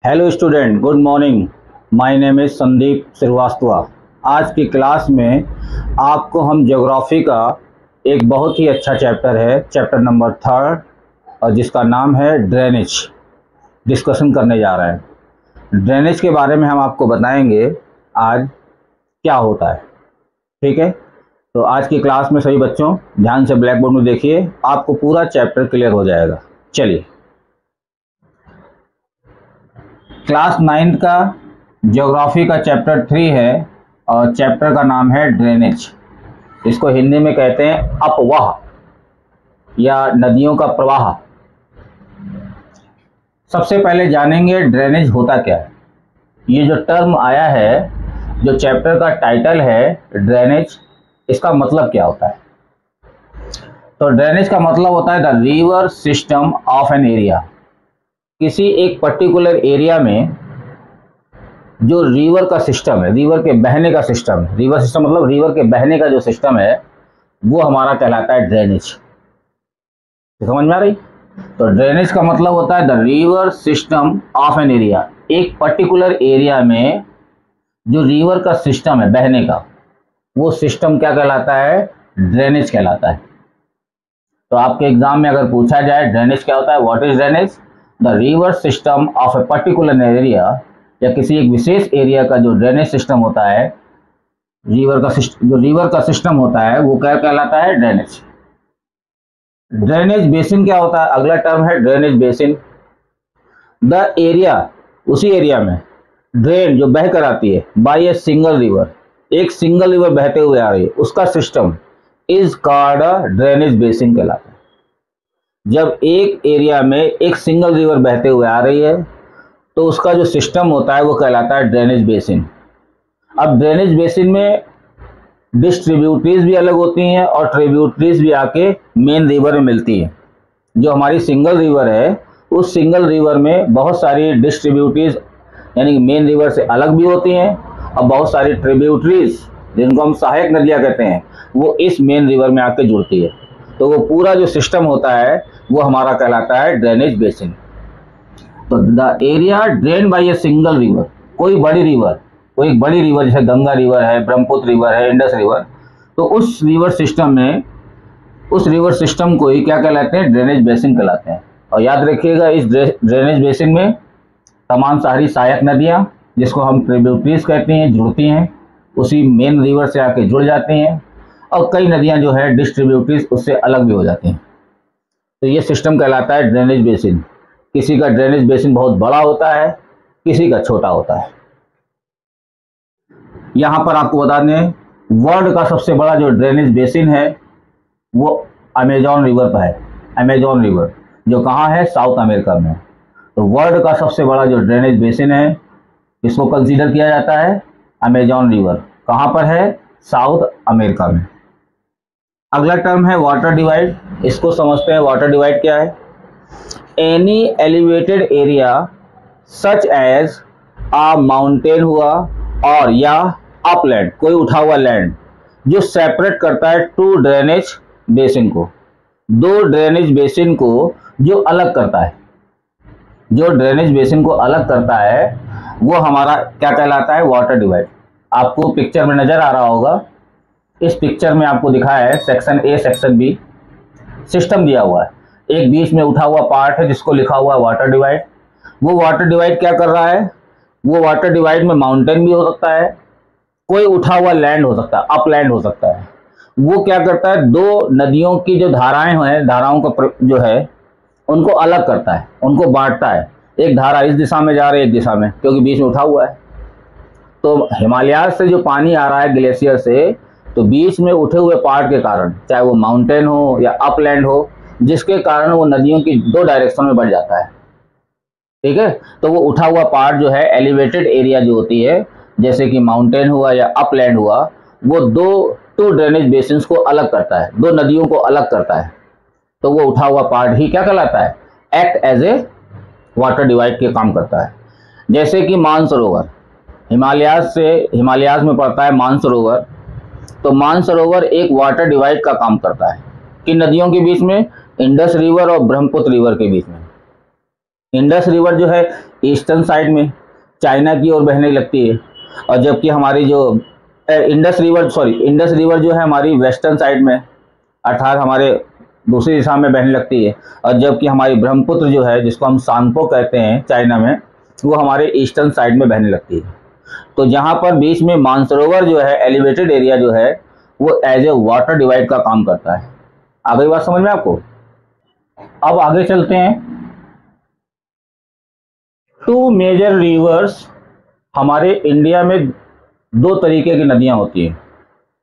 Hello student, good morning. My name is Sandeep Shrivastava. आज की class में आपको हम ज्योग्राफी का एक बहुत ही अच्छा चैप्टर है, चैप्टर नंबर 3, और जिसका नाम है ड्रेनेज, डिस्कशन करने जा रहे हैं। ड्रेनेज के बारे में हम आपको बताएंगे आज क्या होता है। ठीक है, तो आज की क्लास में सभी बच्चों ध्यान से ब्लैक बोर्ड में देखिए, आपको पूरा चैप्टर क्लियर हो जाएगा। चलिए, क्लास 9 का ज्योग्राफी का चैप्टर 3 है और चैप्टर का नाम है ड्रेनेज। इसको हिंदी में कहते हैं अपवाह या नदियों का प्रवाह। सबसे पहले जानेंगे ड्रेनेज होता क्या है। ये जो टर्म आया है, जो चैप्टर का टाइटल है ड्रेनेज, इसका मतलब क्या होता है? तो ड्रेनेज का मतलब होता है the river system of an area. किसी एक पर्टिकुलर एरिया में जो रिवर का सिस्टम है, रिवर के बहने का सिस्टम, रिवर सिस्टम मतलब रिवर के बहने का जो सिस्टम है, वो हमारा कहलाता है ड्रेनेज। समझ में आ रही? तो ड्रेनेज का मतलब होता है the river system of an area. एक पर्टिकुलर एरिया में जो रिवर का सिस्टम है बहने का, वो सिस्टम क्या कहलाता है? ड्रेनेज कहलाता है। तो आपके एग्जाम में अगर पूछा जाए ड्रेनेज क्या होता है, what is drainage? The river system of a particular area, या किसी एक विशेष एरिया का जो ड्रेनेज सिस्टम होता है, जो रिवर का सिस्टम होता है, वो क्या कहलाता है? ड्रेनेज। ड्रेनेज बेसिन क्या होता है? अगला टर्म है ड्रेनेज बेसिन। द एरिया, उसी एरिया में ड्रेन जो बह कर आती है बाय ए सिंगल रिवर, एक सिंगल रिवर बहते हुए आ रही है, उसका system is called a drainage basin कहलाता है। जब एक एरिया में एक सिंगल रिवर बहते हुए आ रही है तो उसका जो सिस्टम होता है वो कहलाता है ड्रेनेज बेसिन। अब ड्रेनेज बेसिन में डिस्ट्रीब्यूटरीज भी अलग होती हैं और ट्रिब्यूटरीज भी आके मेन रिवर में मिलती हैं। जो हमारी सिंगल रिवर है, उस सिंगल रिवर में बहुत सारी डिस्ट्रीब्यूटरीज यानी कि मेन रिवर से अलग भी होती हैं, और बहुत सारी ट्रिब्यूटरीज जिनको हम सहायक नदियाँ कहते हैं, वो इस मेन रिवर में आके जुड़ती है। तो वो पूरा जो सिस्टम होता है वो हमारा कहलाता है ड्रेनेज बेसिन। तो the area drain by a single river, कोई एक बड़ी रिवर जैसे गंगा रिवर है, ब्रह्मपुत्र रिवर है, इंडस रिवर, तो उस रिवर सिस्टम में, उस रिवर सिस्टम को ही क्या कहलाते हैं? ड्रेनेज बेसिन कहलाते हैं। और याद रखिएगा, इस ड्रेनेज बेसिन में तमाम सारी सहायक नदियाँ, जिसको हम ट्रिब्यूटरीज कहते हैं, जुड़ती हैं, उसी मेन रिवर से आके जुड़ जाती हैं, और कई नदियाँ जो है डिस्ट्रीब्यूटरीज उससे अलग भी हो जाती हैं। तो ये सिस्टम कहलाता है ड्रेनेज बेसिन। किसी का ड्रेनेज बेसिन बहुत बड़ा होता है, किसी का छोटा होता है। यहाँ पर आपको बता दें, वर्ल्ड का सबसे बड़ा जो ड्रेनेज बेसिन है वो अमेजॉन रिवर पर है। अमेजॉन रिवर जो कहाँ है? साउथ अमेरिका में। तो वर्ल्ड का सबसे बड़ा जो ड्रेनेज बेसिन है, इसको कंसीडर किया जाता है अमेजॉन रिवर। कहाँ पर है? साउथ अमेरिका में। अगला टर्म है वाटर डिवाइड। इसको समझते हैं, वाटर डिवाइड क्या है? Any elevated area such as a mountain हुआ और या अपलैंड, कोई उठा हुआ लैंड, जो सेपरेट करता है टू ड्रेनेज बेसिन को, दो ड्रेनेज बेसिन को जो अलग करता है, जो ड्रेनेज बेसिन को अलग करता है वो हमारा क्या कहलाता है? Water divide. आपको पिक्चर में नजर आ रहा होगा, इस पिक्चर में आपको दिखाया है section A, section B, system दिया हुआ है। एक बीच में उठा हुआ पार्ट है जिसको लिखा हुआ है वाटर डिवाइड। वो वाटर डिवाइड क्या कर रहा है? वो वाटर डिवाइड में माउंटेन भी हो सकता है, कोई उठा हुआ लैंड हो सकता है, अपलैंड हो सकता है। वो क्या करता है? दो नदियों की जो धाराएं हैं, धाराओं का जो है उनको अलग करता है, उनको बांटता है। एक धारा इस दिशा में जा रही है, एक दिशा में, क्योंकि बीच में उठा हुआ है। तो हिमालय से जो पानी आ रहा है ग्लेशियर से, तो बीच में उठे हुए पार्ट के कारण, चाहे वो माउंटेन हो या अपलैंड हो, जिसके कारण वो नदियों की दो डायरेक्शन में बढ़ जाता है। ठीक है, तो वो उठा हुआ पार्ट जो है, एलिवेटेड एरिया जो होती है, जैसे कि माउंटेन हुआ या अपलैंड हुआ, वो टू ड्रेनेज बेसिन्स को अलग करता है, दो नदियों को अलग करता है। तो वो उठा हुआ पार्ट ही क्या कहलाता है? Act as a water divide के काम करता है। जैसे कि मानसरोवर, हिमालयाज में पड़ता है मानसरोवर, तो मानसरोवर एक वाटर डिवाइड का काम करता है। किन नदियों के बीच में? इंडस रिवर और ब्रह्मपुत्र रिवर के बीच में। इंडस रिवर जो है ईस्टर्न साइड में चाइना की ओर बहने लगती है, और जबकि हमारी जो इंडस रिवर जो है हमारी वेस्टर्न साइड में, अर्थात हमारे दूसरी दिशा में बहने लगती है। और जबकि हमारी ब्रह्मपुत्र जो है, जिसको हम सांगपो कहते हैं चाइना में, वो हमारे ईस्टर्न साइड में बहने लगती है। तो जहाँ पर बीच में मानसरोवर जो है, एलिवेटेड एरिया जो है, वो एज ए वाटर डिवाइड का काम करता है। आ गई बात समझ में आपको? अब आगे चलते हैं। टू मेजर रिवर्स, हमारे इंडिया में दो तरीके की नदियां होती हैं,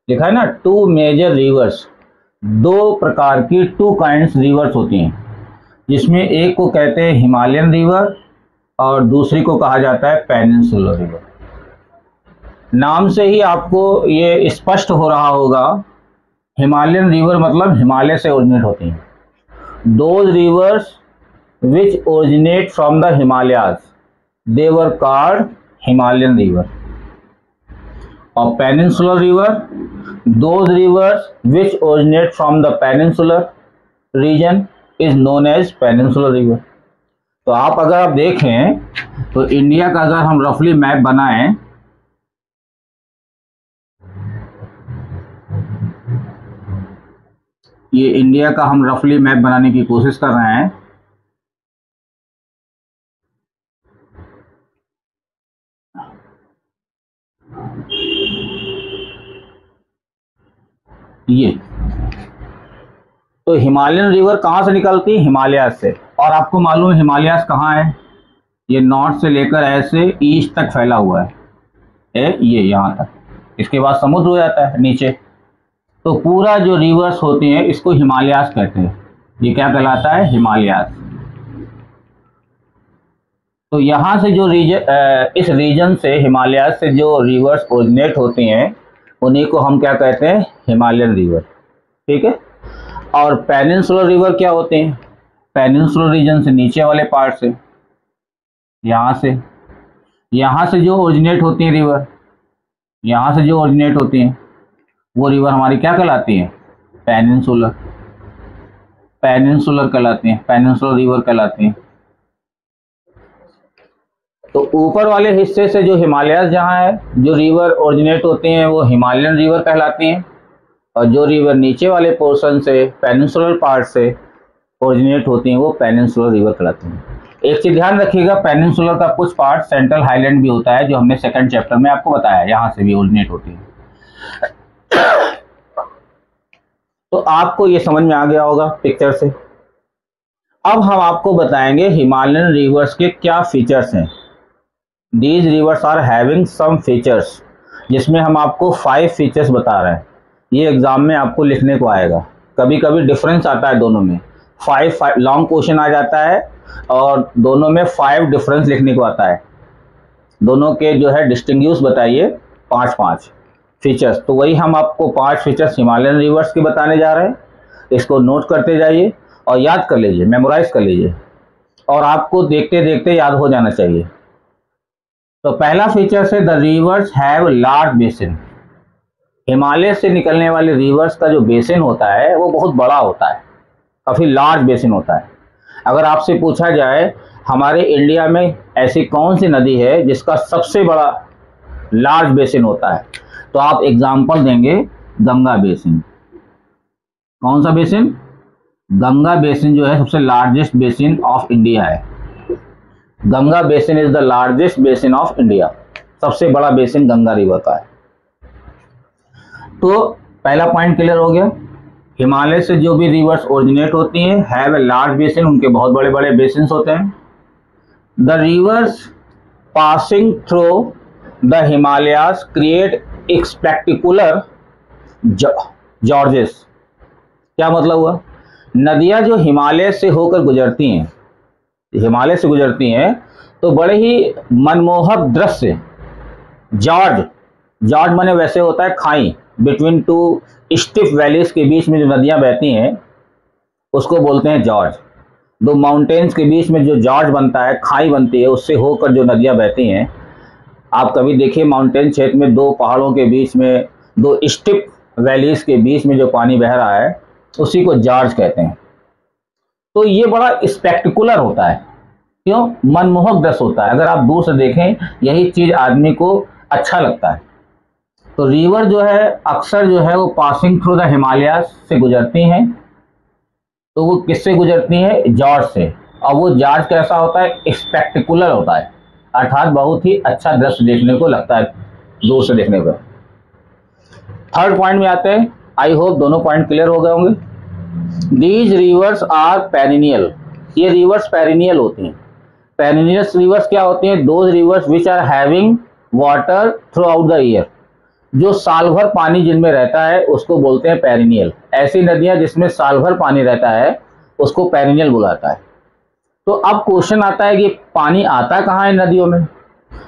लिखा है ना, टू मेजर रिवर्स, दो प्रकार की, टू काइंड्स रिवर्स होती हैं, जिसमें एक को कहते हैं हिमालयन रिवर और दूसरी को कहा जाता है पेनिनसुलर रिवर। नाम से ही आपको ये स्पष्ट हो रहा होगा, हिमालयन रिवर मतलब हिमालय से ओरिजिनेट होती हैं। Those rivers which originate from the Himalayas, they were called Himalayan river. Or peninsular river, those rivers which originate from the peninsular region is known as peninsular river. तो अगर आप देखें तो इंडिया का अगर हम रफली मैप बनाएं, ये इंडिया का हम रफली मैप बनाने की कोशिश कर रहे हैं। ये तो हिमालयन रिवर कहाँ से निकलती है? हिमालय से। और आपको मालूम है हिमालय कहाँ है? ये नॉर्थ से लेकर ऐसे ईस्ट तक फैला हुआ है, ये यहाँ तक, इसके बाद समुद्र हो जाता है नीचे। तो पूरा जो रिवर्स होती हैं इसको हिमालयास कहते हैं। ये क्या कहलाता है? हिमालयास। तो यहाँ से जो इस रीजन से, हिमालयास से जो रिवर्स ओरिजिनेट होती हैं, उन्हीं को हम क्या कहते हैं? Himalayan river. ठीक है। और पेनिनसुलर रिवर क्या होते हैं? पेनिनसुलर रीजन से, नीचे वाले पार्ट से, यहाँ से जो ओरिजिनेट होती हैं रिवर, यहाँ से जो ओरिजिनेट होती हैं वो रिवर हमारी क्या कहलाती हैं? पेनिनसुलर कहलाती हैं, पेनिनसुलर रिवर कहलाती हैं। तो ऊपर वाले हिस्से से जो हिमालय जहाँ है, जो रिवर ओरिजिनेट होती हैं वो हिमालयन रिवर कहलाती हैं, और जो रिवर नीचे वाले पोर्शन से, पेनिनसुलर पार्ट से ओरिजिनेट होती हैं वो पेनिनसुलर रिवर कहलाती हैं। एक चीज ध्यान रखिएगा, पेनिनसुलर का कुछ पार्ट सेंट्रल हाईलैंड भी होता है, जो हमने सेकंड चैप्टर में आपको बताया, यहाँ से भी ओरिजिनेट होती है। तो आपको ये समझ में आ गया होगा पिक्चर से। अब हम आपको बताएंगे हिमालयन रिवर्स के क्या फीचर्स हैं। These rivers are having some features, जिसमें हम आपको 5 फीचर्स बता रहे हैं। ये एग्जाम में आपको लिखने को आएगा। कभी कभी डिफरेंस आता है दोनों में, 5 लॉन्ग क्वेश्चन आ जाता है और दोनों में 5 डिफरेंस लिखने को आता है। दोनों के जो है डिस्टिंग्विश बताइए 5-5 फीचर्स। तो वही हम आपको 5 फीचर्स हिमालयन रिवर्स के बताने जा रहे हैं। इसको नोट करते जाइए और याद कर लीजिए, मेमोराइज कर लीजिए, और आपको देखते देखते याद हो जाना चाहिए। तो पहला फीचर है the reverse have large basin. Himalaya से निकलने वाले रिवर्स का जो बेसिन होता है वो बहुत बड़ा होता है, काफ़ी लार्ज बेसिन होता है। अगर आपसे पूछा जाए हमारे इंडिया में ऐसी कौन सी नदी है जिसका सबसे बड़ा लार्ज बेसिन होता है, तो आप एग्जाम्पल देंगे गंगा बेसिन। कौन सा बेसिन? गंगा बेसिन जो है सबसे लार्जेस्ट बेसिन ऑफ इंडिया है। Ganga basin is the largest basin of India. सबसे बड़ा बेसिन गंगा रिवर का है। तो पहला पॉइंट क्लियर हो गया। हिमालय से जो भी रिवर्स ओरिजिनेट होती हैं हैव ए लार्ज बेसिन, उनके बहुत बड़े बड़े बेसिन होते हैं। The reverse passing through the Himalayas create एक स्पेक्टिकुलर जॉर्जेस। क्या मतलब हुआ? नदियां जो हिमालय से होकर गुजरती हैं, तो बड़े ही मनमोहक दृश्य, जॉर्ज माने वैसे होता है खाई, बिटवीन 2 स्टिफ वैलीज के बीच में जो नदियां बहती हैं उसको बोलते हैं जॉर्ज। 2 माउंटेन्स के बीच में जो जॉर्ज बनता है, खाई बनती है, उससे होकर जो नदियां बहती हैं। आप कभी देखिए माउंटेन क्षेत्र में 2 पहाड़ों के बीच में, 2 स्टिफ वैलीज के बीच में जो पानी बह रहा है उसी को जॉर्ज कहते हैं। तो ये बड़ा स्पेक्टिकुलर होता है, क्यों? मनमोहक दृश्य होता है, अगर आप दूर से देखें यही चीज आदमी को अच्छा लगता है। तो रिवर जो है अक्सर जो है वो पासिंग थ्रू द हिमालय से गुजरती हैं। तो वो किससे गुजरती है? जॉर्ज से। और वो जॉर्ज कैसा होता है? स्पेक्टिकुलर होता है, अर्थात बहुत ही अच्छा दृश्य देखने को लगता है दूर से देखने पर। थर्ड पॉइंट में आते हैं। आई होप दोनों पॉइंट क्लियर हो गए होंगे। These rivers are perennial. ये रिवर्स पेरिनियल होती हैं। पेरिनियस रिवर्स क्या होती हैं? Those rivers which are having water throughout the year. जो साल भर पानी जिनमें रहता है उसको बोलते हैं पेरिनियल। ऐसी नदियां जिसमें साल भर पानी रहता है उसको पेरिनियल बुलाता है। तो अब क्वेश्चन आता है कि पानी आता कहाँ है नदियों में?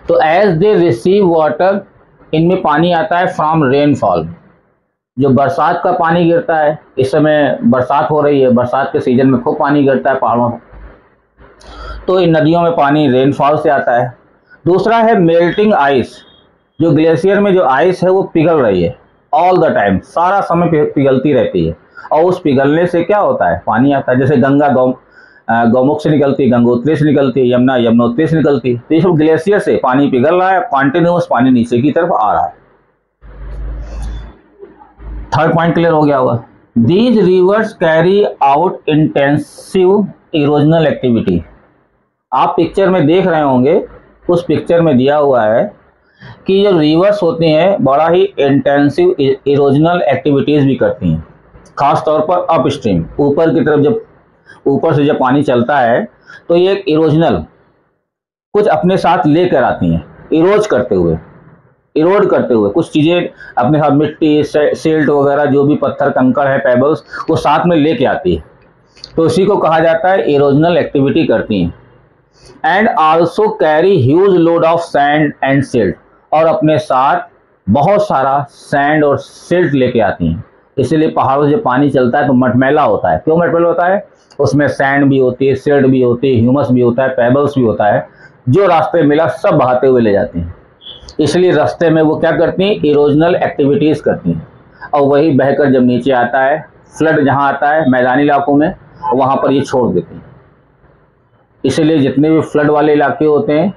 तो एज दे रिसीव वाटर, इनमें पानी आता है फ्रॉम रेनफॉल। जो बरसात का पानी गिरता है, इस समय बरसात हो रही है, बरसात के सीजन में खूब पानी गिरता है पहाड़ों में, तो इन नदियों में पानी रेनफॉल से आता है। दूसरा है मेल्टिंग आइस। जो ग्लेशियर में जो आइस है वो पिघल रही है ऑल द टाइम, सारा समय पिघलती रहती है, और उस पिघलने से क्या होता है? पानी आता है। जैसे गंगा गौमुख से निकलती है, गंगोत्री से निकलती है, यमुना यमुनोत्री से निकलती है। तो ये सब ग्लेशियर से पानी पिघल रहा है, कॉन्टिन्यूस पानी नीचे की तरफ आ रहा है। थर्ड पॉइंट क्लियर हो गया होगा। These rivers carry out intensive erosional activity. आप पिक्चर में देख रहे होंगे, उस पिक्चर में दिया हुआ है कि जो रिवर्स होती हैं बड़ा ही इंटेंसिव इरोजनल एक्टिविटीज भी करती हैं, खास तौर पर अप स्ट्रीम, ऊपर की तरफ। जब ऊपर से जब पानी चलता है तो ये एक इरोजनल कुछ अपने साथ लेकर आती हैं, इरोज करते हुए, इरोड करते हुए कुछ चीजें अपने साथ, मिट्टी, सिल्ट वगैरह जो भी पत्थर कंकड़ है, पेबल्स, वो साथ में लेके आती है। तो इसी को कहा जाता है इरोजनल एक्टिविटी करती हैं। And also carry huge load of sand and silt, और अपने साथ बहुत सारा सैंड और सिल्ट लेके आती हैं। इसीलिए पहाड़ों से जब पानी चलता है तो मटमैला होता है। क्यों मटमैला होता है? उसमें सैंड भी होती है, सिल्ट भी होती है, ह्यूमस भी होता है, पेबल्स भी होता है, जो रास्ते मिला सब बहाते हुए ले जाती हैं। इसलिए रास्ते में वो क्या करती हैं? इरोजनल एक्टिविटीज करती हैं, और वही बहकर जब नीचे आता है, फ्लड जहाँ आता है मैदानी इलाकों में, वहाँ पर ये छोड़ देती हैं। इसलिए जितने भी फ्लड वाले इलाके होते हैं,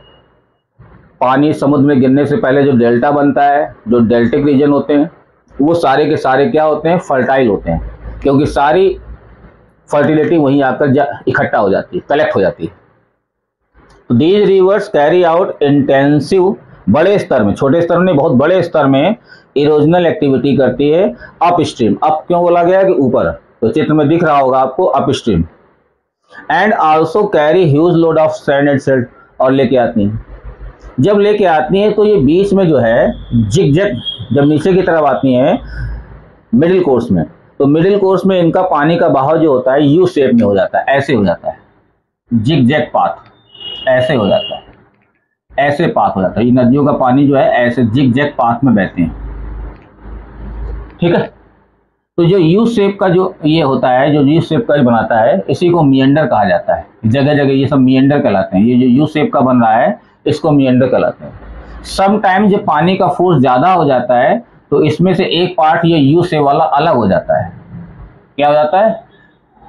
पानी समुद्र में गिरने से पहले जो डेल्टा बनता है, जो डेल्टिक रीजन होते हैं, वो सारे के सारे क्या होते हैं? फर्टाइल होते हैं, क्योंकि सारी फर्टिलिटी वहीं आकर इकट्ठा हो जाती है, कलेक्ट हो जाती है। तो these reverse carry out intensive, बड़े स्तर में, छोटे स्तर में, बहुत बड़े स्तर में इरोजनल एक्टिविटी करती है अप स्ट्रीम। अप क्यों बोला गया कि ऊपर? तो चित्र में दिख रहा होगा आपको up stream. And also carry huge load of sand and silt, और लेके आती हैं। जब लेके आती हैं तो ये बीच में जो है जिग-जैग, जब नीचे की तरफ आती हैं मिडिल कोर्स में, तो मिडिल कोर्स में इनका पानी का बहाव जो होता है यू शेप में हो जाता है, ऐसे हो जाता है, जिग-जैग पाथ, ऐसे हो जाता है, ऐसे पाथ हो जाता है। ये नदियों का पानी जो है ऐसे जिग-जैग पाथ में बहते हैं, ठीक है। तो जो यू शेप का जो ये होता है, जो यू शेप का बनाता है, इसी को मिएंडर कहा जाता है। जगह जगह ये सब मिएंडर कहलाते हैं। ये जो यू शेप का बन रहा है इसको मिएंडर कहलाते हैं। सम टाइम जब पानी का फोर्स ज़्यादा हो जाता है तो इसमें से एक पार्ट ये यू शेप वाला अलग हो जाता है। क्या हो जाता है?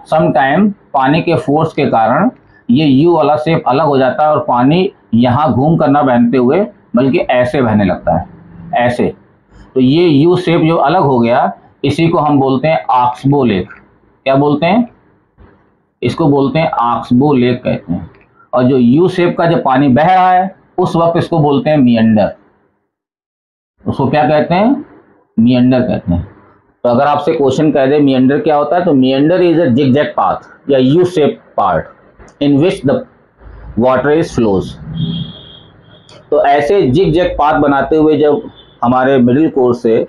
सम टाइम पानी के फोर्स के कारण ये यू वाला शेप अलग हो जाता है, और पानी यहाँ घूम कर ना बहते हुए बल्कि ऐसे बहने लगता है, ऐसे। तो ये यू शेप जो अलग हो गया, इसी को हम बोलते हैं ऑक्सबो लेक। क्या बोलते हैं? इसको बोलते हैं ऑक्सबो लेक कहते हैं। और जो यू शेप का जब पानी बह रहा है उस वक्त इसको बोलते हैं मिएंडर। उसको क्या कहते हैं? मिएंडर कहते हैं। तो अगर आपसे क्वेश्चन कह दे मिएंडर क्या होता है, तो मिएंडर इज अ जिग-जैग पाथ या U shape part in which the water is flows. तो ऐसे जिग-जैग पाथ बनाते हुए जब हमारे मिडिल कोर्स से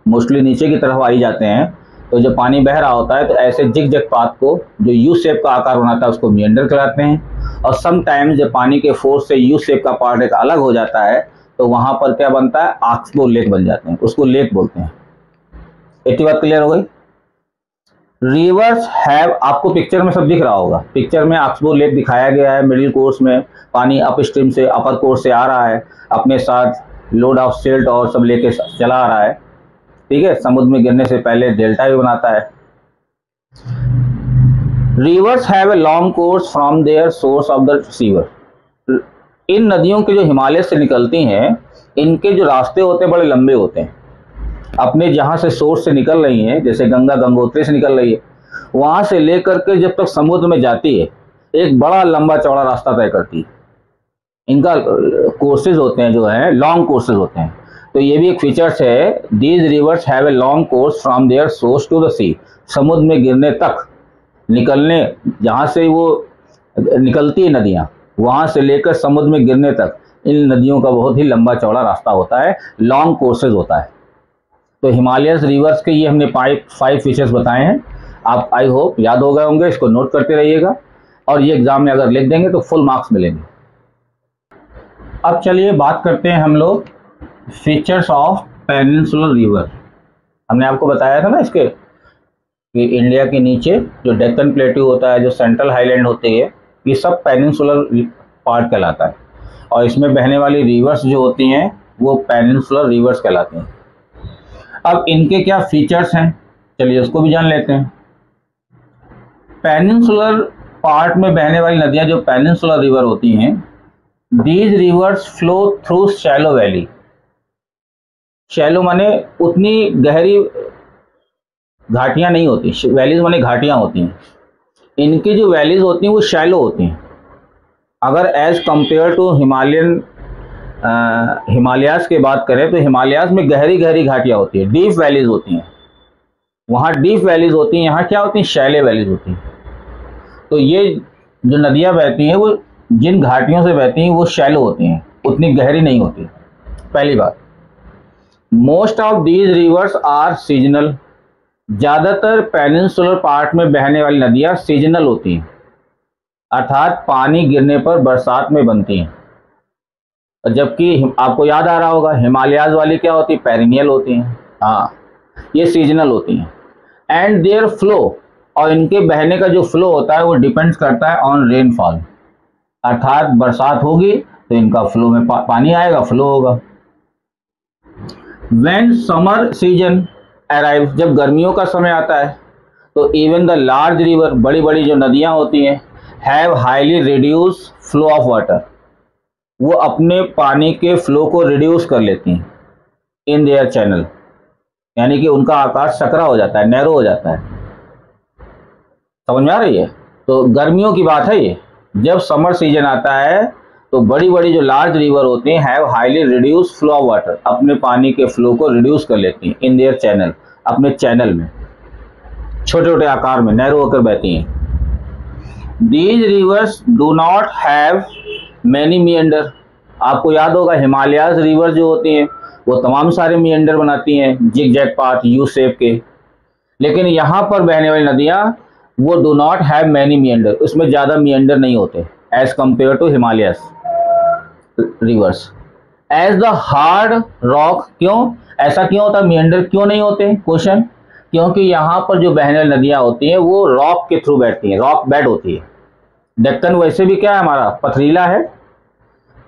मोस्टली नीचे की तरफ आई जाते हैं, तो जब पानी बह रहा होता है तो ऐसे जिग-जैग पाथ को, जो यू शेप का आकार बनाता है, उसको मिएंडर कहलाते हैं। और सम टाइम्स जब पानी के फोर्स से यू शेप का पार्ट एक अलग हो जाता है तो वहां पर क्या बनता है? ऑक्सबो लेक बन जाते हैं, उसको लेक बोलते हैं। इतनी बात क्लियर हो गई। रिवर्स हैव, आपको पिक्चर में सब दिख रहा होगा, पिक्चर में ऑक्सबो लेक दिखाया गया है। मिडिल कोर्स में पानी अप स्ट्रीम से, अपर कोर्स से आ रहा है, अपने साथ लोड ऑफ सिल्ट और सब लेके चला आ रहा है, ठीक है। समुद्र में गिरने से पहले डेल्टा भी बनाता है। Rivers have a long course from their source of the receiver. इन नदियों के जो हिमालय से निकलती हैं, इनके जो रास्ते होते हैं बड़े लंबे होते हैं। अपने जहाँ से सोर्स से निकल रही हैं, जैसे गंगा गंगोत्री से निकल रही है, वहाँ से लेकर के जब तक समुद्र में जाती है, एक बड़ा लंबा चौड़ा रास्ता तय करती है। इनका कोर्सेज होते हैं जो हैं, लॉन्ग कोर्सेज होते हैं। तो ये भी एक फीचर्स है, these rivers have a long course from their source to the sea. समुद्र में गिरने तक, निकलने जहाँ से वो निकलती है नदियाँ, वहाँ से लेकर समुद्र में गिरने तक इन नदियों का बहुत ही लंबा चौड़ा रास्ता होता है, लॉन्ग कोर्सेज होता है। तो हिमालयस रिवर्स के ये हमने 5 फीचर्स बताए हैं। आप आई होप याद हो गए होंगे, इसको नोट करते रहिएगा और ये एग्जाम में अगर लिख देंगे तो फुल मार्क्स मिलेंगे। अब चलिए बात करते हैं हम लोग फीचर्स ऑफ पेनिनसुलर रिवर। हमने आपको बताया था ना इसके कि इंडिया के नीचे जो डेक्कन प्लेट्यू होता है, जो सेंट्रल हाईलैंड होती है, ये सब पेनिनसुलर पार्ट कहलाता है और इसमें बहने वाली रिवर्स जो होती हैं वो पेनिनसुलर रिवर्स कहलाती हैं। अब इनके क्या फीचर्स हैं, चलिए उसको भी जान लेते हैं। पेनिनसुलर पार्ट में बहने वाली नदियां जो पेनिनसुलर रिवर होती हैं, these reverse flow through shallow valley. Shallow माने उतनी गहरी घाटियां नहीं होती, वैलीज माने घाटियां होती हैं। इनकी जो वैलीज होती हैं वो शैलो होती हैं। अगर एज कंपेयर टू हिमालयास की बात करें तो हिमालयास में गहरी गहरी घाटियां होती है, डीप वैलीज होती हैं। वहाँ डीप वैलीज होती हैं, यहाँ क्या होती हैं, शैले वैलीज होती हैं। तो ये जो नदियाँ बहती हैं वो जिन घाटियों से बहती हैं वो शैलो होती हैं, उतनी गहरी नहीं होती। पहली बात, most of these rivers are seasonal. ज़्यादातर पेनिनसुलर पार्ट में बहने वाली नदियाँ सीजनल होती हैं, अर्थात पानी गिरने पर बरसात में बनती हैं। जबकि आपको याद आ रहा होगा हिमालयाज वाली क्या होती है, पेरिनियल होती हैं। हाँ, ये सीजनल होती हैं। एंड देयर फ्लो, और इनके बहने का जो फ्लो होता है वो डिपेंड्स करता है ऑन रेनफॉल, अर्थात बरसात होगी तो इनका फ्लो में पानी आएगा, फ्लो होगा। व्हेन समर सीजन अराइव, जब गर्मियों का समय आता है तो इवन द लार्ज रिवर, बड़ी बड़ी जो नदियाँ होती हैं, have highly reduce flow of water, वो अपने पानी के फ्लो को रिड्यूस कर लेती हैं इन देयर चैनल, यानी कि उनका आकार सकरा हो जाता है, नैरो हो जाता है। समझ में आ रही है? तो गर्मियों की बात है ये। जब समर सीजन आता है तो बड़ी बड़ी जो लार्ज रिवर होती हैं have highly reduce flow of water, अपने पानी के फ्लो को रिड्यूस कर लेती हैं इन देयर चैनल, अपने चैनल में छोटे छोटे आकार में नैरो होकर बहती हैं। These rivers do not have many meander. आपको याद होगा हिमालयाज रिवर जो होती हैं वो तमाम सारे मिएंडर बनाती हैं, zig zag path, U shape के। लेकिन यहाँ पर बहने वाली नदियाँ वो do not have many meander, उसमें ज़्यादा मिएंडर नहीं होते as compare to Himalayas rivers. As the hard rock, क्यों ऐसा क्यों होता, मिएंडर क्यों नहीं होते, क्वेश्चन, क्योंकि यहाँ पर जो बहने वाली नदियाँ होती हैं वो रॉक के थ्रू बैठती हैं, रॉक बेड होती है। डेक्कन वैसे भी क्या है हमारा, पथरीला है,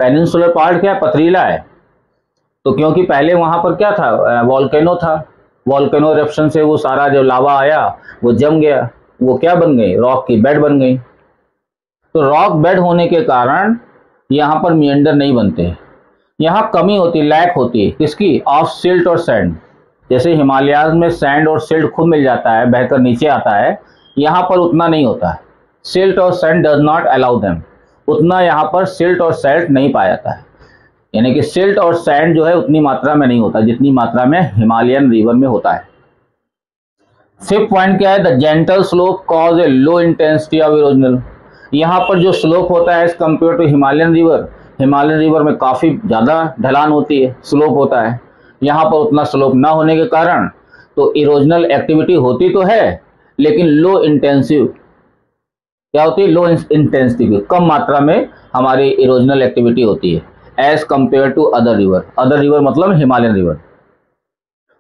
पेनिनसुलर पार्ट क्या है, पथरीला है। तो क्योंकि पहले वहाँ पर क्या था, वॉल्केनो था, वॉल्केनो इरप्शन से वो सारा जो लावा आया वो जम गया, वो क्या बन गई, रॉक की बेड बन गई। तो रॉक बेड होने के कारण यहाँ पर मिएंडर नहीं बनते, यहाँ कमी होती, लैक होती है किसकी, ऑफ सिल्ट और सैंड। जैसे हिमालयाज में सैंड और सिल्ट खुद मिल जाता है, बहकर नीचे आता है, यहाँ पर उतना नहीं होता है। सिल्ट और sand does not allow them, उतना यहाँ पर सिल्ट और सैल्ट नहीं पाया जाता है, यानी कि सिल्ट और सैंड जो है उतनी मात्रा में नहीं होता जितनी मात्रा में हिमालयन रिवर में होता है। फिफ्थ पॉइंट क्या है, the gentle slope cause a low intensity of erosional. यहाँ पर जो स्लोप होता है as compare to Himalayan river में काफ़ी ज़्यादा ढलान होती है, स्लोप होता है। यहाँ पर उतना स्लोप ना होने के कारण तो इरोजनल एक्टिविटी होती तो है लेकिन लो इंटेंसिव, क्या होती है, लो इंटेंसिटी, कम मात्रा में हमारी इरोजनल एक्टिविटी होती है as compare to other river. Other river मतलब हिमालयन रिवर।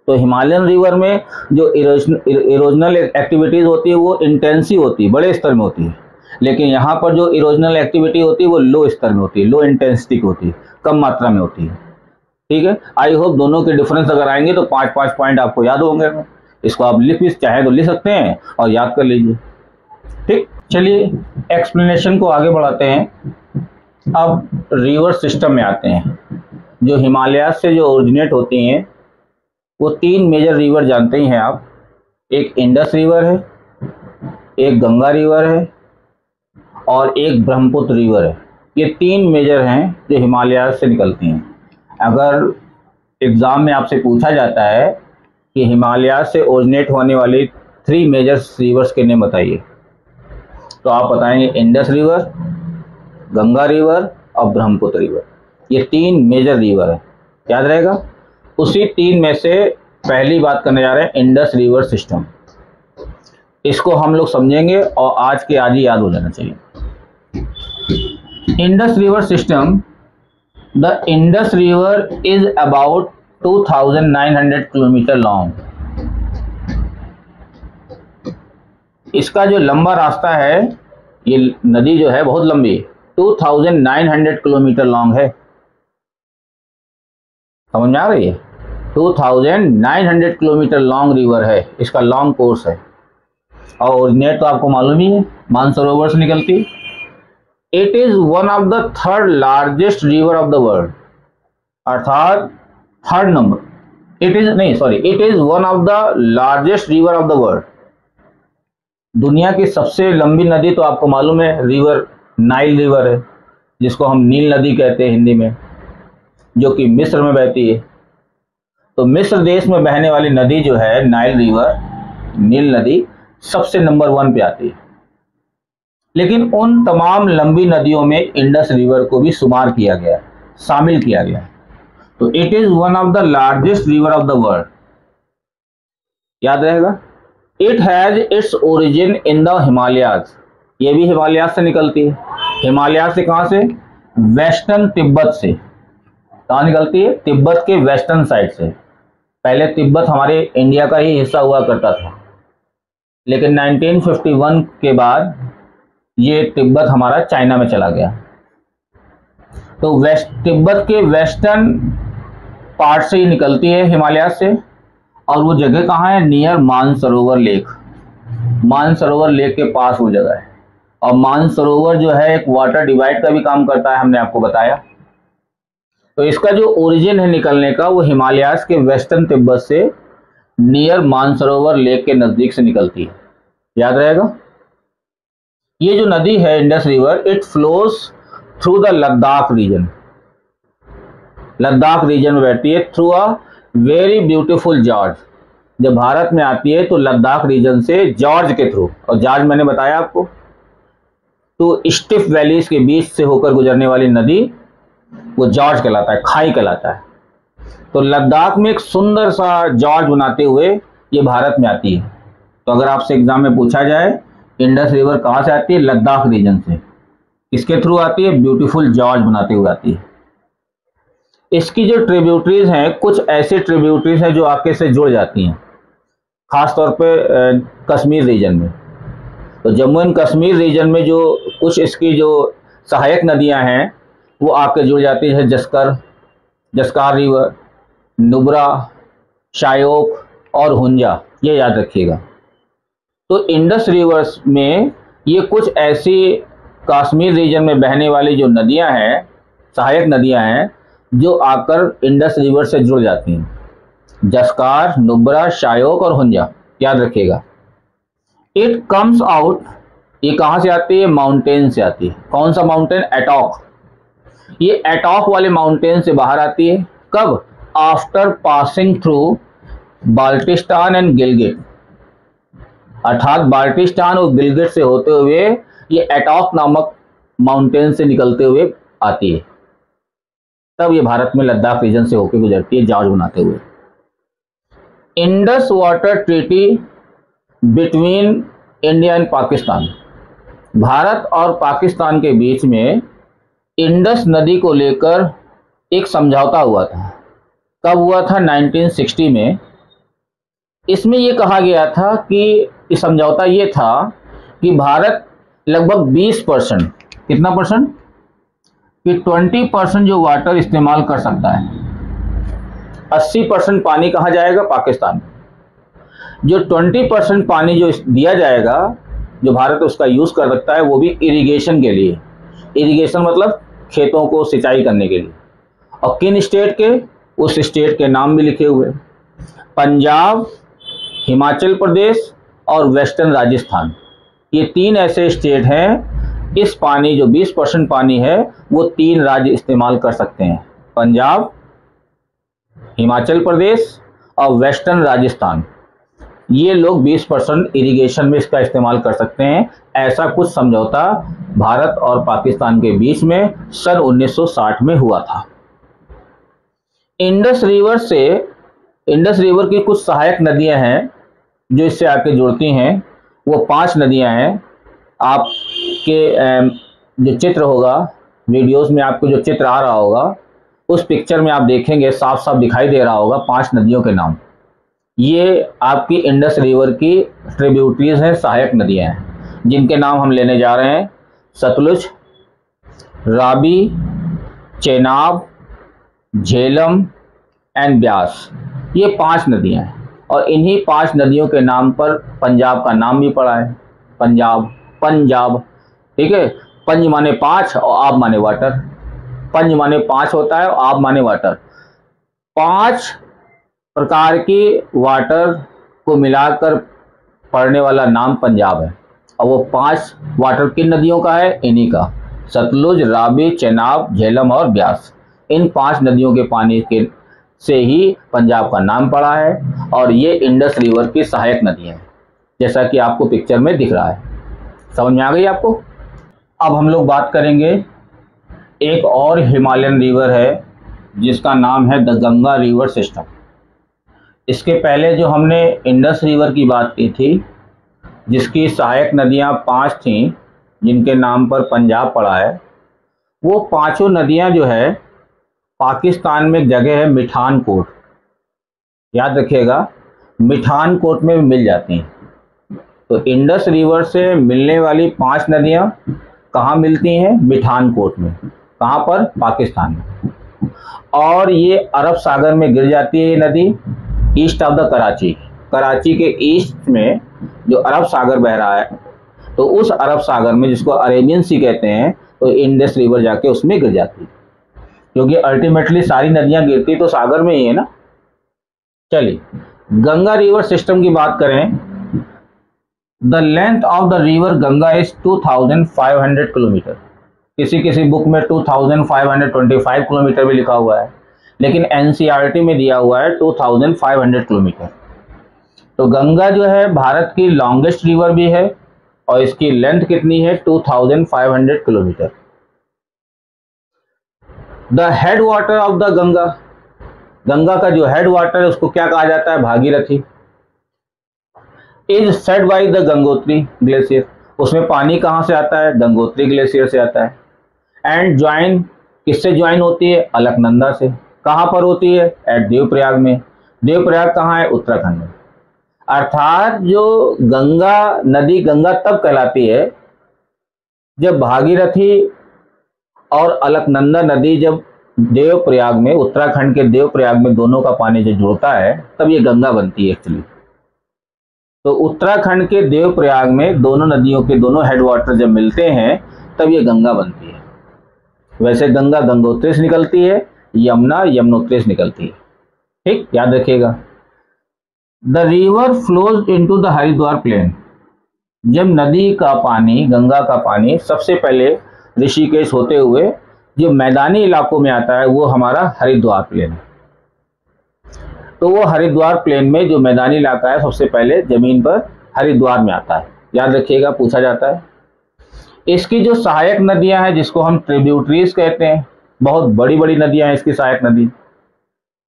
तो हिमालयन रिवर में जो इरोजनल एक्टिविटीज होती है वो इंटेंसिव होती है, बड़े स्तर में होती है, लेकिन यहाँ पर जो इरोजनल एक्टिविटी होती है वो लो स्तर में होती है, लो इंटेंसिटी की होती है, कम मात्रा में होती है। ठीक है, आई होप दोनों के डिफरेंस अगर आएंगे तो 5 पॉइंट आपको याद होंगे। इसको आप लिख भी चाहे तो लिख सकते हैं और याद कर लीजिए। ठीक। चलिए एक्सप्लेनेशन को आगे बढ़ाते हैं। अब रिवर सिस्टम में आते हैं। जो हिमालय से जो ओरिजिनेट होती हैं वो 3 मेजर रिवर जानते ही हैं आप। एक इंडस रिवर है, एक गंगा रिवर है और एक ब्रह्मपुत्र रिवर है। ये 3 मेजर हैं जो हिमालय से निकलती हैं। अगर एग्ज़ाम में आपसे पूछा जाता है कि हिमालय से ओरिजिनेट होने वाली 3 मेजर रिवर्स के नेम बताइए, तो आप बताएंगे इंडस रिवर, गंगा रिवर और ब्रह्मपुत्र रिवर। ये 3 मेजर रिवर है, याद रहेगा। उसी 3 में से पहली बात करने जा रहे हैं इंडस रिवर सिस्टम। इसको हम लोग समझेंगे और आज के आज ही याद हो जाना चाहिए। Indus river system, the Indus river is about 2900 kilometre long. इसका जो लंबा रास्ता है, ये नदी जो है बहुत लंबी, 2900 किलोमीटर लॉन्ग है। समझ में आ रही है? 2900 किलोमीटर लॉन्ग रिवर है, इसका लॉन्ग कोर्स है। और ओरिजिनेट तो आपको मालूम ही है, मानसरोवर से निकलती। It is one of the 3rd largest river of the world, अर्थात 3rd number. It is one of the largest river of the world. दुनिया की सबसे लंबी नदी तो आपको मालूम है, रिवर नाइल रिवर है, जिसको हम नील नदी कहते हैं हिंदी में, जो कि मिस्र में बहती है। तो मिस्र देश में बहने वाली नदी जो है नाइल रिवर, नील नदी, सबसे नंबर 1 पे आती है। लेकिन उन तमाम लंबी नदियों में इंडस रिवर को भी शुमार किया गया, शामिल किया गया। तो it is one of the largest river of the world, याद रहेगा। It has its origin in the Himalayas. ये भी हिमालय से निकलती है। हिमालय से कहाँ से? वेस्टर्न तिब्बत से। कहाँ निकलती है? तिब्बत के वेस्टर्न साइड से। पहले तिब्बत हमारे इंडिया का ही हिस्सा हुआ करता था, लेकिन 1951 के बाद ये तिब्बत हमारा चाइना में चला गया। तो तिब्बत के वेस्टर्न पार्ट से ही निकलती है हिमालय से। और वो जगह कहाँ है? Near Mansarovar lake. Mansarovar lake के पास वो जगह है। और मानसरोवर जो है एक वाटर डिवाइड का भी काम करता है, हमने आपको बताया। तो इसका जो ओरिजिन है निकलने का, वो हिमालयाज के वेस्टर्न तिब्बत से नियर मानसरोवर लेक के नज़दीक से निकलती है, याद रहेगा। ये जो नदी है Indus river, it flows through the Ladakh region. Ladakh region में बहती है, through a very beautiful gorge. जब भारत में आती है तो लद्दाख रीजन से जॉर्ज के थ्रू, और जॉर्ज मैंने बताया आपको, तो स्टिफ वैलीज के बीच से होकर गुजरने वाली नदी वो जॉर्ज कहलाता है, खाई कहलाता है। तो लद्दाख में एक सुंदर सा जॉर्ज बनाते हुए ये भारत में आती है। तो अगर आपसे एग्जाम में पूछा जाए इंडस रिवर कहाँ से आती है? लद्दाख रीजन से। किसके थ्रू आती है? ब्यूटीफुल जॉर्ज बनाते हुए आती है। इसकी जो ट्रिब्यूटरीज हैं, कुछ ऐसे ट्रिब्यूटरीज हैं जो आके से जुड़ जाती हैं, खास तौर पे कश्मीर रीजन में। तो जम्मू एंड कश्मीर रीजन में जो कुछ इसकी जो सहायक नदियां हैं वो आके जुड़ जाती है। जस्कार रिवर, नुब्रा, शायोक और हुंजा, ये याद रखिएगा। तो इंडस रिवर्स में ये कुछ ऐसी कश्मीर रीजन में बहने वाली जो नदियां हैं, सहायक नदियां हैं, जो आकर इंडस रिवर से जुड़ जाती हैं। जस्कार, नुब्रा, शायोक और हुंजा, याद रखिएगा। इट कम्स आउट, ये कहाँ से आती है? माउंटेन से आती है। कौन सा माउंटेन? एटॉक। ये एटॉक वाले माउंटेन से बाहर आती है। कब? After passing through Baltistan and Gilgit, अर्थात बाल्टिस्तान और गिलगिट से होते हुए ये एटॉक नामक माउंटेन से निकलते हुए आती है। तब ये भारत में लद्दाख रीजन से होकर गुजरती है, जॉर्ज बनाते हुए। Indus water treaty between India and Pakistan, Bharat और पाकिस्तान के बीच में इंडस नदी को लेकर एक समझौता हुआ था। कब हुआ था? 1960 में। इसमें यह कहा गया था कि इस समझौता ये था कि भारत लगभग 20%, कितना परसेंट? कि 20% जो वाटर इस्तेमाल कर सकता है। 80% पानी कहाँ जाएगा? पाकिस्तान। जो 20% पानी जो दिया जाएगा जो भारत उसका यूज़ कर सकता है, वो भी इरिगेशन के लिए। इरिगेशन मतलब खेतों को सिंचाई करने के लिए। और किन स्टेट के, उस स्टेट के नाम भी लिखे हुए, पंजाब, हिमाचल प्रदेश और वेस्टर्न राजस्थान। ये 3 ऐसे स्टेट हैं, इस पानी जो 20% पानी है वो 3 राज्य इस्तेमाल कर सकते हैं, पंजाब, हिमाचल प्रदेश और वेस्टर्न राजस्थान। ये लोग 20% इरिगेशन में इसका इस्तेमाल कर सकते हैं। ऐसा कुछ समझौता भारत और पाकिस्तान के बीच में सन 1960 में हुआ था। इंडस रिवर की कुछ सहायक नदियां हैं जो इससे आके जुड़ती हैं। वो 5 नदियां हैं। आपके जो चित्र होगा, वीडियोस में आपको जो चित्र आ रहा होगा, उस पिक्चर में आप देखेंगे साफ साफ दिखाई दे रहा होगा 5 नदियों के नाम। ये आपकी इंडस रिवर की ट्रिब्यूटरीज हैं, सहायक नदियां हैं, जिनके नाम हम लेने जा रहे हैं। सतलुज, रावी, चेनाब, झेलम एंड ब्यास। ये 5 नदियां हैं और इन्हीं 5 नदियों के नाम पर पंजाब का नाम भी पड़ा है। पंजाब, ठीक है। पंज माने 5 और आब माने वाटर। पंज माने 5 होता है और आब माने वाटर। 5 प्रकार की वाटर को मिलाकर पड़ने वाला नाम पंजाब है। और वो 5 वाटर किन नदियों का है? इन्हीं का, सतलुज, रावी, चेनाब, झेलम और ब्यास। इन 5 नदियों के पानी के से ही पंजाब का नाम पड़ा है और ये इंडस रिवर की सहायक नदियां हैं, जैसा कि आपको पिक्चर में दिख रहा है। समझ में आ गई आपको? अब हम लोग बात करेंगे, एक और हिमालयन रिवर है जिसका नाम है द गंगा रिवर सिस्टम। इसके पहले जो हमने इंडस रिवर की बात की थी, जिसकी सहायक नदियां 5 थीं, जिनके नाम पर पंजाब पड़ा है, वो 5 नदियां जो है पाकिस्तान में एक जगह है मिठान कोट, याद रखिएगा, मिठान कोट में मिल जाती हैं। तो इंडस रिवर से मिलने वाली 5 नदियां कहाँ मिलती हैं? मिठान कोट में। कहाँ पर? पाकिस्तान में। और ये अरब सागर में गिर जाती है ये नदी, ईस्ट ऑफ द कराची के ईस्ट में जो अरब सागर बह रहा है, तो उस अरब सागर में, जिसको अरेबियन सी कहते हैं, तो इंडस रिवर जाके उसमें गिर जाती है, क्योंकि अल्टीमेटली सारी नदियां गिरती तो सागर में ही है ना। चलिए, गंगा रिवर सिस्टम की बात करें। The length of the river Ganga is 2500 kilometre. किसी बुक में 2525 किलोमीटर भी लिखा हुआ है, लेकिन एनसीईआरटी में दिया हुआ है 2500 किलोमीटर। तो गंगा जो है भारत की लॉन्गेस्ट रिवर भी है और इसकी लेंथ कितनी है? 2500 kilometre. The head water of the Ganga, Ganga का जो हेड वाटर है उसको क्या कहा जाता है? Bhagirathi. Is fed by the Gangotri glacier. उसमें पानी कहाँ से आता है? गंगोत्री ग्लेशियर से आता है। एंड ज्वाइन, किससे ज्वाइन होती है? अलकनंदा से। कहाँ पर होती है? एट देवप्रयाग में। देवप्रयाग कहाँ है? उत्तराखंड में। अर्थात जो गंगा नदी गंगा तब कहलाती है जब भागीरथी और अलकनंदा नदी जब देवप्रयाग में, उत्तराखंड के देवप्रयाग में, दोनों का पानी जब जुड़ता है तब ये गंगा बनती है एक्चुअली। तो उत्तराखंड के देवप्रयाग में दोनों नदियों के दोनों हेडवाटर जब मिलते हैं तब ये गंगा बनती है। वैसे गंगा गंगोत्री से निकलती है, यमुना यमुनोत्री से निकलती है। ठीक, याद रखिएगा। The river flows into the Haridwar plain. जब नदी का पानी, गंगा का पानी सबसे पहले ऋषिकेश होते हुए जो मैदानी इलाकों में आता है वो हमारा हरिद्वार प्लेन है। तो वो हरिद्वार प्लेन में जो मैदानी इलाका है सबसे पहले जमीन पर हरिद्वार में आता है, याद रखिएगा, पूछा जाता है। इसकी जो सहायक नदियां हैं जिसको हम ट्रिब्यूटरीज कहते हैं, बहुत बड़ी बड़ी नदियां हैं इसकी सहायक नदी,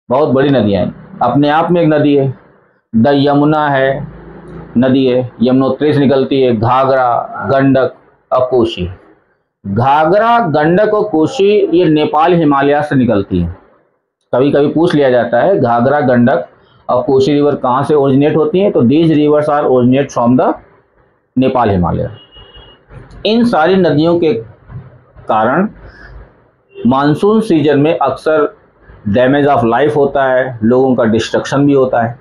बहुत बड़ी नदियां हैं, अपने आप में एक नदी है। द यमुना है, नदी है, यमुनोत्री से निकलती है, घाघरा, गंडक और कोसी। घाघरा, गंडक और कोसी ये नेपाल हिमालय से निकलती हैं। कभी कभी पूछ लिया जाता है घाघरा, गंडक और कोसी रिवर कहाँ से ओरिजिनेट होती हैं, तो these rivers are originate from the Nepal Himalaya. इन सारी नदियों के कारण मानसून सीजन में अक्सर डैमेज ऑफ लाइफ होता है, लोगों का डिस्ट्रक्शन भी होता है।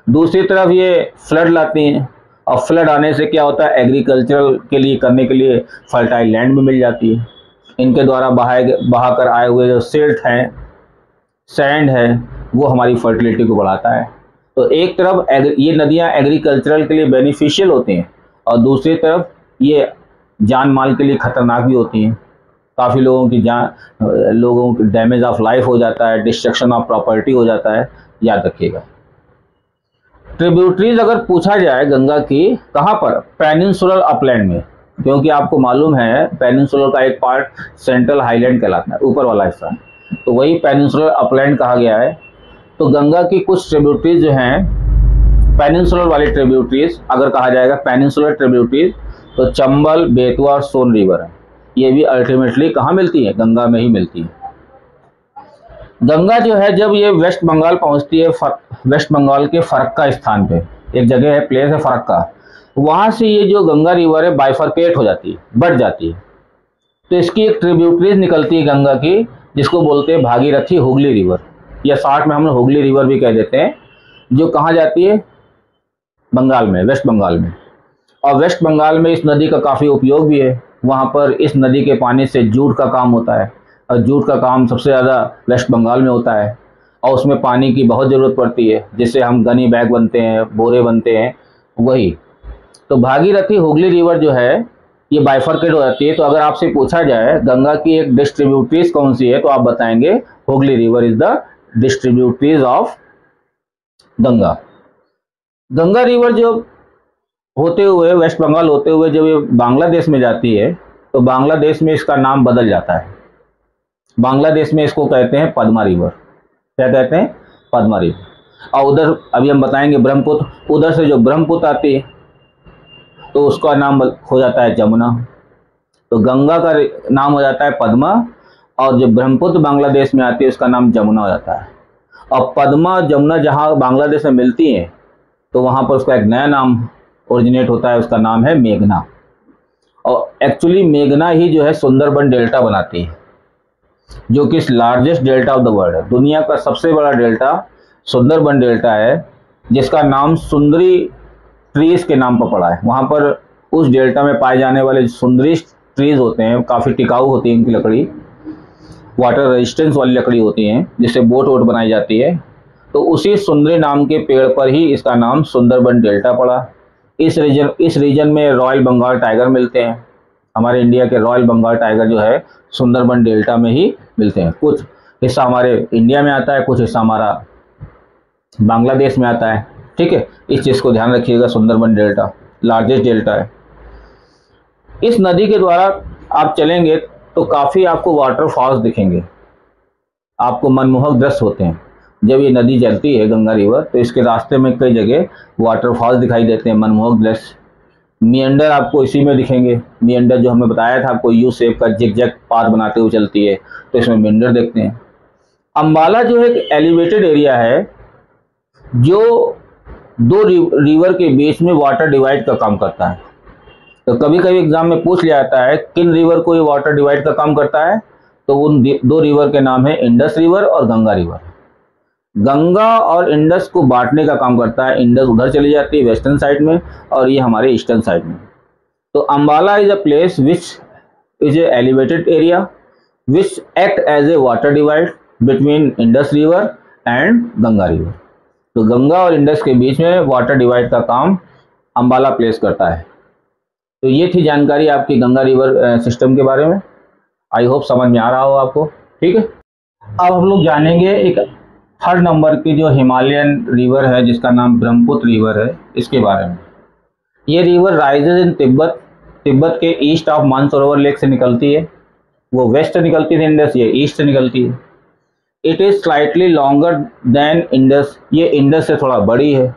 दूसरी तरफ ये फ्लड लाती हैं, और फ्लड आने से क्या होता है, एग्रीकल्चर के लिए करने के लिए फर्टाइल लैंड भी मिल जाती है। इनके द्वारा बहाकर आए हुए जो सिल्ट हैं, सैंड है, वो हमारी फर्टिलिटी को बढ़ाता है। तो एक तरफ ये नदियाँ एग्रीकल्चरल के लिए बेनिफिशियल होती हैं और दूसरी तरफ ये जान माल के लिए खतरनाक भी होती हैं। काफ़ी लोगों की डैमेज ऑफ लाइफ हो जाता है, डिस्ट्रक्शन ऑफ प्रॉपर्टी हो जाता है, याद रखिएगा। ट्रिब्यूटरीज अगर पूछा जाए गंगा की, कहाँ पर, पेनिनसुलर अपलैंड में, क्योंकि आपको मालूम है पेनिनसुलर का एक पार्ट सेंट्रल हाईलैंड कहलाता है, ऊपर वाला हिस्सा, तो वही पेनिनसुलर अपलैंड कहा गया है। तो गंगा की कुछ ट्रिब्यूटरीज जो हैं, पेनिनसुलर वाली ट्रिब्यूटरीज अगर कहा जाएगा पेनिनसुलर ट्रिब्यूटरीज, तो चंबल, बेतवा और सोन रिवर है। ये भी अल्टीमेटली कहाँ मिलती है, गंगा में ही मिलती है। गंगा जो है जब ये वेस्ट बंगाल पहुंचती है, वेस्ट बंगाल के फरक्का स्थान पे एक जगह है, प्लेस है फरक्का, वहां से ये जो गंगा रिवर है बाइफरकेट हो जाती है, बढ़ जाती है। तो इसकी एक ट्रिब्यूटरीज निकलती है गंगा की, जिसको बोलते हैं भागीरथी हुगली रिवर, या शॉर्ट में हम लोग हुगली रिवर भी कह देते हैं, जो कहाँ जाती है, बंगाल में, वेस्ट बंगाल में। और वेस्ट बंगाल में इस नदी का काफ़ी उपयोग भी है। वहाँ पर इस नदी के पानी से जूट का काम होता है, और जूट का काम सबसे ज़्यादा वेस्ट बंगाल में होता है, और उसमें पानी की बहुत ज़रूरत पड़ती है, जिससे हम गनी बैग बनते हैं, बोरे बनते हैं, वही। तो भागीरथी हुगली रिवर जो है ये बाइफरकेट हो जाती है। तो अगर आपसे पूछा जाए गंगा की एक डिस्ट्रीब्यूटरीज कौन सी है, तो आप बताएंगे Hooghly river is the distributaries of Ganga. Ganga river जो होते हुए वेस्ट बंगाल होते हुए जब ये बांग्लादेश में जाती है, तो बांग्लादेश में इसका नाम बदल जाता है। बांग्लादेश में इसको कहते हैं पद्मा रिवर। क्या कहते हैं, पद्मा रिवर। और उधर अभी हम बताएंगे ब्रह्मपुत्र, उधर से जो ब्रह्मपुत्र आती है तो उसका नाम हो जाता है जमुना। तो गंगा का नाम हो जाता है पद्मा, और जो ब्रह्मपुत्र बांग्लादेश में आती है उसका नाम जमुना हो जाता है। और पद्मा जमुना जहाँ बांग्लादेश में मिलती हैं, तो वहाँ पर उसका एक नया नाम ओरिजिनेट होता है, उसका नाम है मेघना। और एक्चुअली मेघना ही जो है सुंदरबन डेल्टा बनाती है, जो कि largest delta of the world है। दुनिया का सबसे बड़ा डेल्टा सुंदरबन डेल्टा है, जिसका नाम सुंदरी ट्रीज के नाम पर पड़ा है। वहाँ पर उस डेल्टा में पाए जाने वाले सुंदरी ट्रीज होते हैं, काफ़ी टिकाऊ होती है इनकी लकड़ी, वाटर रेजिस्टेंस वाली लकड़ी होती हैं, जिससे बोट वोट बनाई जाती है। तो उसी सुंदरी नाम के पेड़ पर ही इसका नाम सुंदरबन डेल्टा पड़ा। इस रीजन में रॉयल बंगाल टाइगर मिलते हैं। हमारे इंडिया के रॉयल बंगाल टाइगर जो है सुंदरबन डेल्टा में ही मिलते हैं। कुछ हिस्सा हमारे इंडिया में आता है, कुछ हिस्सा हमारा बांग्लादेश में आता है। ठीक है, इस चीज़ को ध्यान रखिएगा। सुंदरबन डेल्टा लार्जेस्ट डेल्टा है। इस नदी के द्वारा आप चलेंगे तो काफ़ी आपको वाटरफॉल्स दिखेंगे, आपको मनमोहक दृश्य होते हैं। जब ये नदी चलती है गंगा रिवर, तो इसके रास्ते में कई जगह वाटरफॉल्स दिखाई देते हैं, मनमोहक दृश्य। मियंडर आपको इसी में दिखेंगे। मियंडर जो हमने बताया था आपको, यू शेप का जिगजैग पाथ बनाते हुए चलती है, तो इसमें मियंडर देखते हैं। अम्बाला जो है एक एलिवेटेड एरिया है, जो दो रिवर के बीच में वाटर डिवाइड का काम करता है। तो कभी कभी एग्जाम में पूछ लिया जाता है किन रिवर को ये वाटर डिवाइड का काम करता है, तो उन दो रिवर के नाम है इंडस रिवर और गंगा रिवर। गंगा और इंडस को बांटने का काम करता है। इंडस उधर चली जाती है वेस्टर्न साइड में, और ये हमारे ईस्टर्न साइड में। तो Ambala is a place which is a elevated area which act as a water divide between Indus river and Ganga river. तो गंगा और इंडस के बीच में वाटर डिवाइड का काम अम्बाला प्लेस करता है। तो ये थी जानकारी आपकी गंगा रिवर सिस्टम के बारे में। आई होप समझ में आ रहा हो आपको। ठीक है, अब हम लोग जानेंगे एक थर्ड नंबर की जो हिमालयन रिवर है, जिसका नाम ब्रह्मपुत्र रिवर है, इसके बारे में। ये रिवर राइजेज इन तिब्बत के ईस्ट ऑफ मानसरोवर लेक से निकलती है। वो वेस्ट से निकलती थी इंडस, ये ईस्ट से निकलती है। It is slightly longer than Indus, ये इंडस से थोड़ा बड़ी है।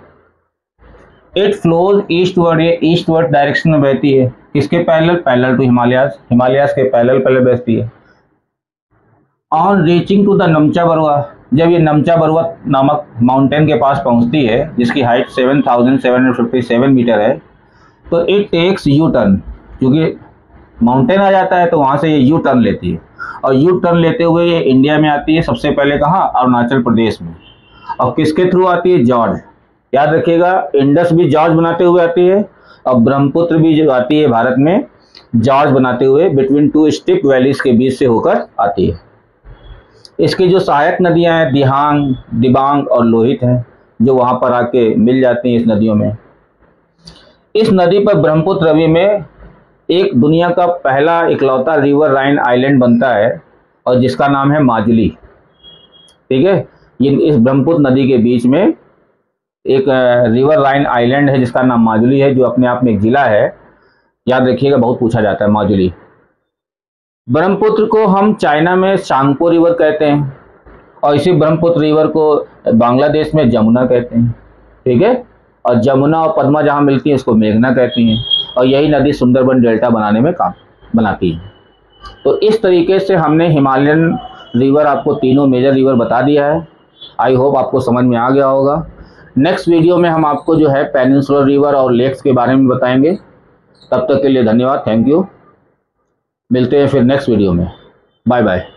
इट फ्लोज ईस्टवर्ड, ये ईस्टवर्ड डायरेक्शन में बहती है। किसके पैरेलल टू हिमालयाज, हिमालयाज के पैरेलल बहती है। On reaching to the Namcha Barwa, जब ये नमचा बरुआ नामक माउंटेन के पास पहुंचती है, जिसकी हाइट 7757 मीटर है, तो इट टेक्स यू टर्न। क्योंकि माउंटेन आ जाता है तो वहाँ से ये यू टर्न लेती है, और यू टर्न लेते हुए ये इंडिया में आती है। सबसे पहले कहाँ, अरुणाचल प्रदेश में। और किसके थ्रू आती है, जॉर्ज। याद रखिएगा, इंडस भी जॉर्ज बनाते हुए आती है, और ब्रह्मपुत्र भी जो आती है भारत में जॉर्ज बनाते हुए बिटवीन टू स्टिप वैलीज के बीच से होकर आती है। इसकी जो सहायक नदियां हैं दिहांग, दिबांग और लोहित हैं, जो वहां पर आके मिल जाती हैं इस नदियों में। इस नदी पर ब्रह्मपुत्र रवि में एक दुनिया का पहला इकलौता रिवर राइन आइलैंड बनता है और जिसका नाम है माजुली। ठीक है, ये इस ब्रह्मपुत्र नदी के बीच में एक रिवर राइन आइलैंड है जिसका नाम माजुली है, जो अपने आप में एक जिला है। याद रखिएगा, बहुत पूछा जाता है माजुली। ब्रह्मपुत्र को हम चाइना में सांगपो रिवर कहते हैं और इसी ब्रह्मपुत्र रिवर को बांग्लादेश में जमुना कहते हैं। ठीक है, और जमुना और पद्मा जहाँ मिलती हैं उसको मेघना कहती हैं और यही नदी सुंदरबन डेल्टा बनाने में काम बनाती है। तो इस तरीके से हमने हिमालयन रिवर आपको तीनों मेजर रिवर बता दिया है। आई होप आपको समझ में आ गया होगा। नेक्स्ट वीडियो में हम आपको जो है पेनिनसुलर रिवर और लेक्स के बारे में बताएंगे। तब तक के लिए धन्यवाद, थैंक यू। मिलते हैं फिर नेक्स्ट वीडियो में। Bye bye.